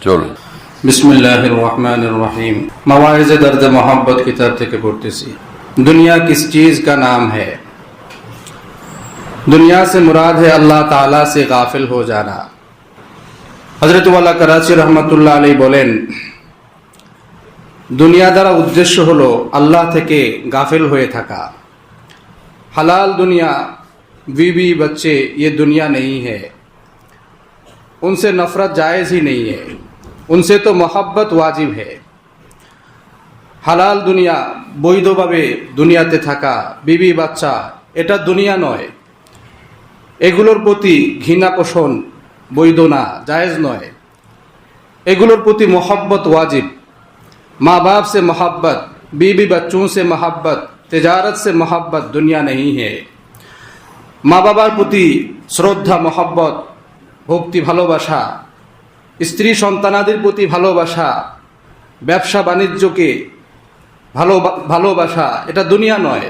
চলুন। बिस्मिल्लाहिर रहमानिर रहीम। मवाइज़ दर्द मोहब्बत किताब থেকে পড়তেছি। दुनिया किस चीज़ का नाम है? दुनिया से मुराद है अल्लाह ताला से गाफिल हो जाना। हजरत वाला कराची रहमतुल्लाह अलैहि বলেন, दुनिया দ্বারা उद्देश्य হলো আল্লাহ থেকে गाफिल হয়ে থাকা। हलाल दुनिया, बीवी बच्चे, ये दुनिया नहीं है। उनसे नफरत जायज़ ही नहीं है, उनसे तो मोहब्बत वाजिब है। হালাল দুনিয়া, বৈধভাবে দুনিয়াতে থাকা, বিবি বাচ্চা, এটা দুনিয়া নয়। এগুলোর প্রতি ঘৃণা পোষণ বৈধ না, জায়েজ নয়। এগুলোর প্রতি মোহব্বত ওয়াজিব। माँ बाप से मोहब्बत, बीवी बच्चों से मोहब्बत, तिजारत से मोहब्बत दुनिया नहीं है। মা বাবার প্রতি শ্রদ্ধা, মোহব্বত, ভক্তি, ভালোবাসা, স্ত্রী সন্তানাদের প্রতি ভালোবাসা, ব্যবসা বাণিজ্যকে ভালোবাসা, এটা দুনিয়া নয়।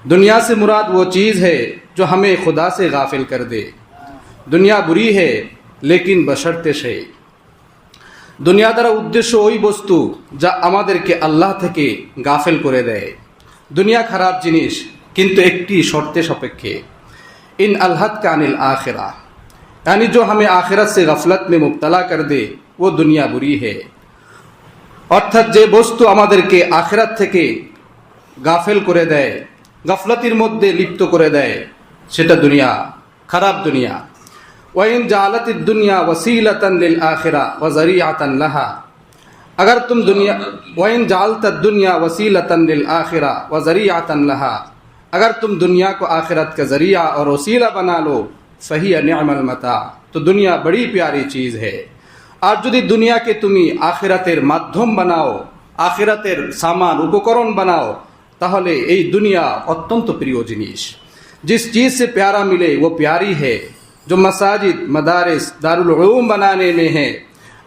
दुनिया से मुराद वो चीज़ है जो हमें खुदा से गाफिल कर दे। दुनिया बुरी है लेकिन बशर्ते से। দুনিয়া দ্বারা উদ্দেশ্য ওই বস্তু যা আমাদেরকে আল্লাহ থেকে গাফেল করে দেয়। দুনিয়া খারাপ জিনিস, কিন্তু একটি শর্তে সাপেক্ষে। इन अलहद का अनिल आखिरा, यानी जो हमें आखिरत से गफलत में मुब्तला कर दे वो दुनिया बुरी है। অর্থাৎ যে বস্তু আমাদেরকে আখিরাত থেকে গাফেল করে দেয়, গফলতির মধ্যে লিপ্ত করে দেয়, সেটা দুনিয়া, খারাপ দুনিয়া। ওয়াইন জালাতিদ দুনিয়া ওয়াসিলাতান লিল আখিরা ওয়া যারিআতান লাহা, अगर तुम दुनिया वइन जालता दुनिया वसीलतन लिल आखिरा व ज़रियातन लहा, अगर तुम दुनिया को आखिरत का जरिया और वसीला बना लो फही निअमल मता, तो दुनिया बड़ी प्यारी चीज़ है। আর যদি দুনিয়াকে তুমি আখিরাতের মাধ্যম বানাও, আখিরাতের সামান উপকরণ বানাও, তাহলে এই দুনিয়া অত্যন্ত প্রিয় জিনিস। जिस चीज़ से प्यारा मिले वो प्यारी है। जो मसाजिद, मदारिस, दारुल उलूम बनाने में है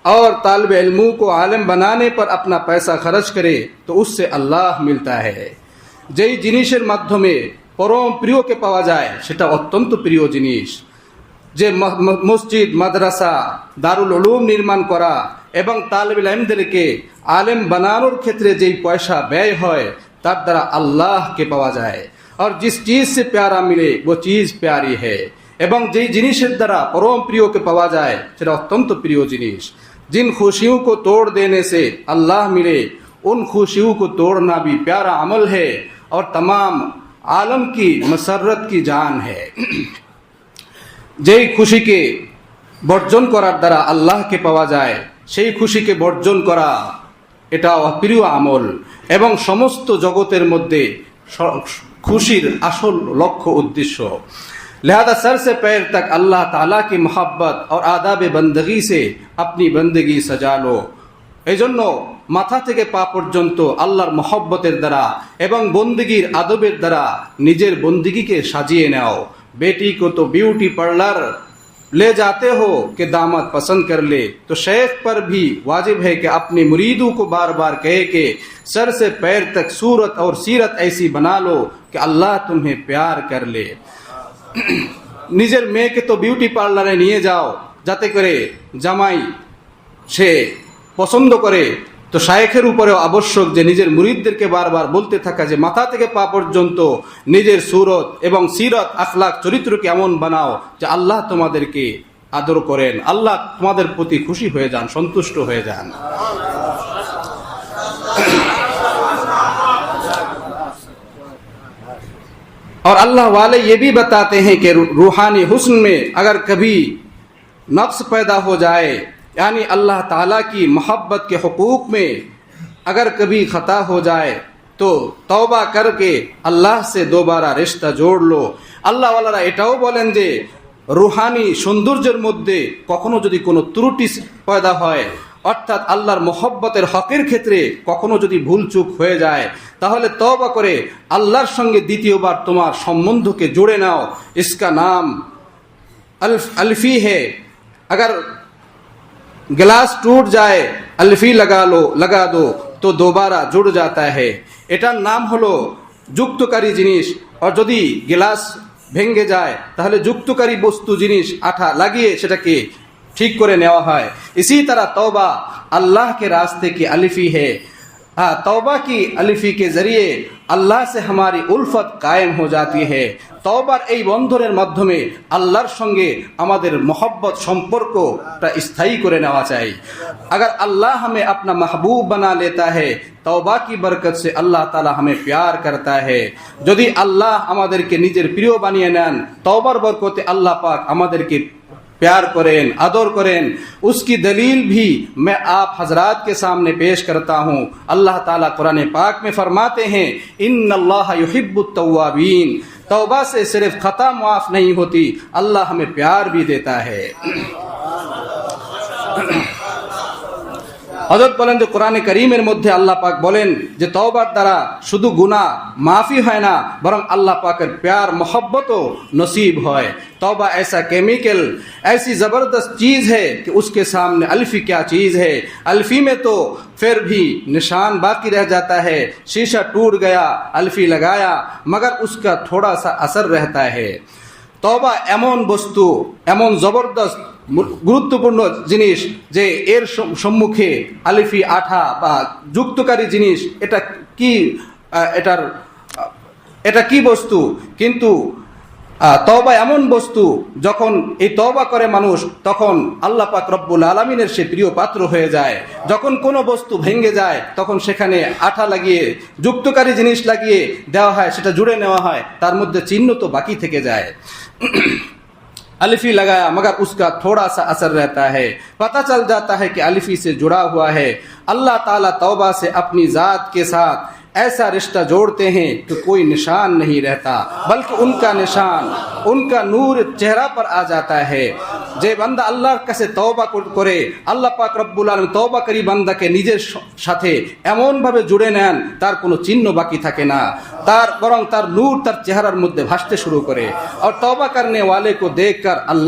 और तालिब इल्मों को आलिम बनाने पर अपना पैसा खर्च करे तो उससे अल्लाह मिलता है। যেই জিনিসের মাধ্যমে পরম প্রিয়কে পাওয়া যায় সেটা অত্যন্ত প্রিয় জিনিস। যে মসজিদ, মাদ্রাসা, দারুল উলুম নির্মাণ করা এবং তালিবুল ইলমদেরকে আলেম বানানোর ক্ষেত্রে যেই পয়সা ব্যয় হয় তার দ্বারা আল্লাহকে পাওয়া যায়। और जिस चीज़ से प्यारा मिले वो चीज़ प्यारी है। এবং যেই জিনিসের দ্বারা পরম প্রিয়কে পাওয়া যায় সেটা অত্যন্ত প্রিয় জিনিস। जिन खुशियों को तोड़ देने से अल्लाह मिले उन खुशियों को तोड़ना भी प्यारा अमल है और तमाम आलम की मसरत की जान है। যেই খুশিকে বর্জন করার দ্বারা আল্লাহকে পাওয়া যায় সেই খুশিকে বর্জন করা এটা অপ্রিয় আমল এবং সমস্ত জগতের মধ্যে খুশির আসল লক্ষ্য উদ্দেশ্য। लिहाजा सर से पैर तक अल्लाह ताला की मोहब्बत और आदाब बंदगी से अपनी बंदगी सजा लो। এই জন্য মাথা থেকে পা পর্যন্ত আল্লাহর মহব্বতের দ্বারা এবং বন্দিগির আদবের দ্বারা নিজের বন্দিগিকে সাজিয়ে নাও। बेटी को तो ब्यूटी पार्लर ले जाते हो कि दामाद पसंद कर ले, तो शेख पर भी वाजिब है कि अपने मुरीदों को बार बार कहे कि सर से पैर तक सूरत और सीरत ऐसी बना लो कि अल्लाह तुम्हें प्यार कर ले। নিজের মেয়েকে তো বিউটি পার্লারে নিয়ে যাও যাতে করে জামাই সে পছন্দ করে। তো শায়েখের উপরেও আবশ্যক যে নিজের মুরিদদেরকে বারবার বলতে থাকা যে মাথা থেকে পা পর্যন্ত নিজের সুরত এবং সিরত, আখলাক, চরিত্রকে এমন বানাও যে আল্লাহ তোমাদেরকে আদর করেন, আল্লাহ তোমাদের প্রতি খুশি হয়ে যান, সন্তুষ্ট হয়ে যান। और अल्लाह वाले ये भी बताते हैं कि रूहानी हुस्न में अगर कभी नक्स पैदा हो जाए, यानी अल्लाह ताला की मोहब्बत के हुकूक में अगर कभी ख़ता हो जाए तो तौबा करके अल्लाह से दोबारा रिश्ता जोड़ लो। আল্লাহ ওয়ালারা এটাও বলেন যে রুহানি সৌন্দর্যের মধ্যে কখনো যদি কোনো ত্রুটি পয়দা হয়, অর্থাৎ আল্লাহর মোহব্বতের হকের ক্ষেত্রে কখনো যদি ভুলচুক হয়ে যায়, তাহলে তওবা করে আল্লাহর সঙ্গে দ্বিতীয়বার তোমার সম্বন্ধকে জুড়ে নাও। इसका नाम अल्फी है। अगर गिलास टूट जाए अल्फी लगा दो तो दोबारा जुड़ जाता है। এটার নাম হলো যুক্তকারী জিনিস। আর যদি গ্লাস ভেঙে যায় তাহলে যুক্তকারী বস্তু জিনিস আঠা লাগিয়ে সেটাকে ठीक करे नेवा है। इसी तरह तौबा अल्लाह के रास्ते की अलिफी है। तौबा की अलिफी के जरिए আল্লাহ से हमारी उल्फत कायम हो जाती है। তওবার এই বন্ধনের মাধ্যমে আল্লাহর সঙ্গে আমাদের मोहब्बत সম্পর্কটা স্থায়ী করে নেওয়া চাই। अगर अल्लाह हमें अपना महबूब बना लेता है, तौबा की बरकत से अल्लाह ताला हमें प्यार करता है। যদি আল্লাহ আমাদেরকে নিজের প্রিয় বানিয়ে নেন, তওবার বরকতে আল্লাহ পাক আমাদেরকে प्यार करें, आदर करें। उसकी दलील भी मैं आप हजरात के सामने पेश करता हूँ। अल्लाह ताला कुरान पाक में फरमाते हैं, इन्नल्लाह युहिब्बुत तव्वाबीन। तौबा से सिर्फ खता माफ नहीं होती, अल्लाह हमें प्यार भी देता है। হযরত বলেন যে কোরআনে কারীমের মধ্যে আল্লাহ পাক বলেন যে তওবার দ্বারা শুধু গুনাহ মাফি হয় না, বরং আল্লাহ পাকের प्यार मोहब्बतों नसीब है। तौबा ऐसा केमिकल, ऐसी ज़बरदस्त चीज़ है कि उसके सामने अल्फी क्या चीज़ है। अल्फी में तो फिर भी निशान बाकी रह जाता है। शीशा टूट गया, अल्फी लगाया, मगर उसका थोड़ा सा असर रहता है। तौबा एमन बस्तु, एमन जबरदस्त গুরুত্বপূর্ণ জিনিস যে এর সম্মুখে আলিফি আঠা বা যুক্তকারী জিনিস এটা কি বস্তু। কিন্তু তওবা এমন বস্তু, যখন এই তওবা করে মানুষ, তখন আল্লাহ পাক রব্বুল আলামিনের সে প্রিয় পাত্র হয়ে যায়। যখন কোনো বস্তু ভেঙে যায়, তখন সেখানে আঠা লাগিয়ে যুক্তকারী জিনিস লাগিয়ে দেওয়া হয়, সেটা জুড়ে নেওয়া হয়, তার মধ্যে চিহ্ন তো বাকি থেকে যায়। अलिफी लगाया मगर उसका थोड़ा सा असर रहता है, पता चल जाता है कि अलिफी से जुड़ा हुआ है। अल्लाह ताला तौबा से अपनी ज़ात के साथ ऐसा रिश्ता जोड़ते हैं कि कोई निशान नहीं रहता, बल्कि उनका निशान, उनका नूर चेहरा पर आ जाता है। যে বান্দা আল্লাহর কাছে তওবা করে, আল্লাহ পাক রব্বুল আলামিন তওবাকারী বান্দাকে নিজের সাথে এমনভাবে জুড়ে নেন, তার কোনো চিহ্ন বাকি থাকে না, বরং তার নূর তার চেহারার মধ্যে ভাসতে শুরু করে। और तौबा करने वाले को देखकर अल्लाह